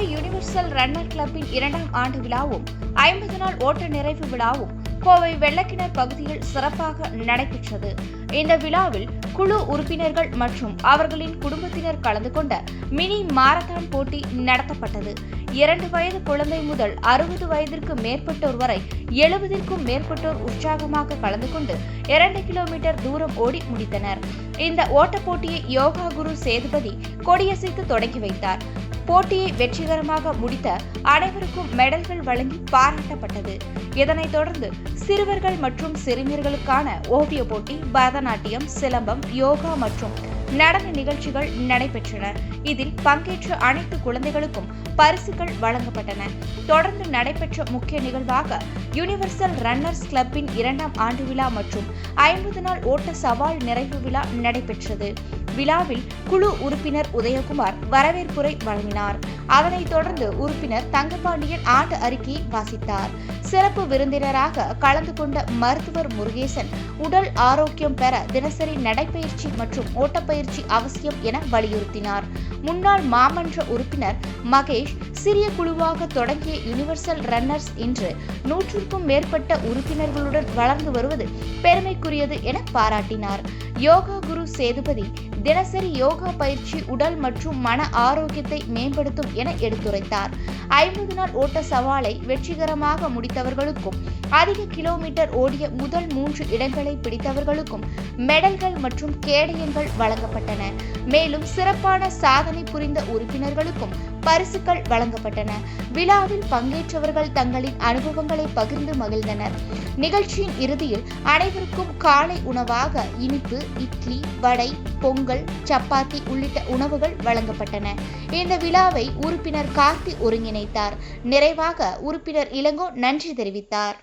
Kovai universal runner கிளப்பின் 2ஆம் ஆண்டு விழாவும் 50 நாள் ஓட்ட நிறைவு விழாவும் கோவை வெள்ளக்கிணர் பகுதியில் சிறப்பாக நடைபெற்றது. இந்த விழாவில் குழு உறுப்பினர்கள் மற்றும் அவர்களின் குடும்பத்தினர் கலந்து கொண்ட மினி மாரத்தான் போட்டி நடத்தப்பட்டது. 2 வயது குழந்தை முதல் 60 வயதிற்கு மேற்பட்டோர் வரை 70ற்கும் மேற்பட்டோர் உற்சாகமாக கலந்து கொண்டு 2 கிலோமீட்டர் தூரம் ஓடி முடித்தனர். இந்த ஓட்டப் போட்டியை யோகா குரு சேதுபதி கொடியசைத்து தொடங்கி வைத்தார். போட்டியை வெற்றிகரமாக முடித்த அனைவருக்கும் மெடல்கள் வழங்கி பாராட்டப்பட்டது. இதனைத் தொடர்ந்து சிறுவர்கள் மற்றும் சிறுமியர்களுக்கான ஓவிய போட்டி, பரதநாட்டியம், சிலம்பம், யோகா மற்றும் நடன நிகழ்ச்சிகள் நடைபெற்றன. இதில் பங்கேற்ற அனைத்து குழந்தைகளுக்கும் பரிசுகள் வழங்கப்பட்டன. தொடர்ந்து நடைபெற்ற முக்கிய நிகழ்வாக யுனிவர்சல் ரன்னர்ஸ் கிளப்பின் 2ஆம் ஆண்டு விழா மற்றும் 50 நாள் ஓட்ட சவால் நிறைவு விழா நடைபெற்றது. விழாவில் குழு உறுப்பினர் உதயகுமார் வரவேற்புரை வழங்கினார். அதனைத் தொடர்ந்து உறுப்பினர் தங்கபாண்டியன் ஆண்டு அறிக்கையை வாசித்தார். சிறப்பு விருந்தினராக கலந்து கொண்ட மருத்துவர் முருகேசன் உடல் ஆரோக்கியம் பெற தினசரி நடைப்பயிற்சி மற்றும் ஓட்டப்பயிற்சி அவசியம் என வலியுறுத்தினார். முன்னாள் மாமன்ற உறுப்பினர் மகேஷ் சிறிய குழுவாக தொடங்கிய யுனிவர்சல் ரன்னர்ஸ் இன்று 100ற்கும் மேற்பட்ட உறுப்பினர்களுடன் வளர்ந்து வருவது பெருமைக்குரியது என பாராட்டினார். யோகா குரு சேதுபதி தினசரி யோகா பயிற்சி உடல் மற்றும் மன ஆரோக்கியத்தை மேம்படுத்தும் என எடுத்துரைத்தார். 50 நாள் ஓட்ட சவாலை வெற்றிகரமாக முடித்தவர்களுக்கும் அதிக கிலோமீட்டர் ஓடிய முதல் 3 இடங்களை பிடித்தவர்களுக்கும் மெடல்கள் மற்றும் கேடயங்கள் வழங்கப்பட்டன. மேலும் சிறப்பான சாதனை புரிந்த உறுப்பினர்களுக்கும் பரிசுகள் வழங்கப்பட்டன. விழாவில் பங்கேற்றவர்கள் தங்களின் அனுபவங்களை பகிர்ந்து மகிழ்ந்தனர். நிகழ்ச்சியின் இறுதியில் அனைவருக்கும் காலை உணவாக இனிப்பு, இட்லி, வடை, பொங்கல், சப்பாத்தி உள்ளிட்ட உணவுகள் வழங்கப்பட்டன. இந்த விழாவை உறுப்பினர் கார்த்தி ஒருங்கிணைத்தார். நிறைவாக உறுப்பினர் இளங்கோ நன்றி தெரிவித்தார்.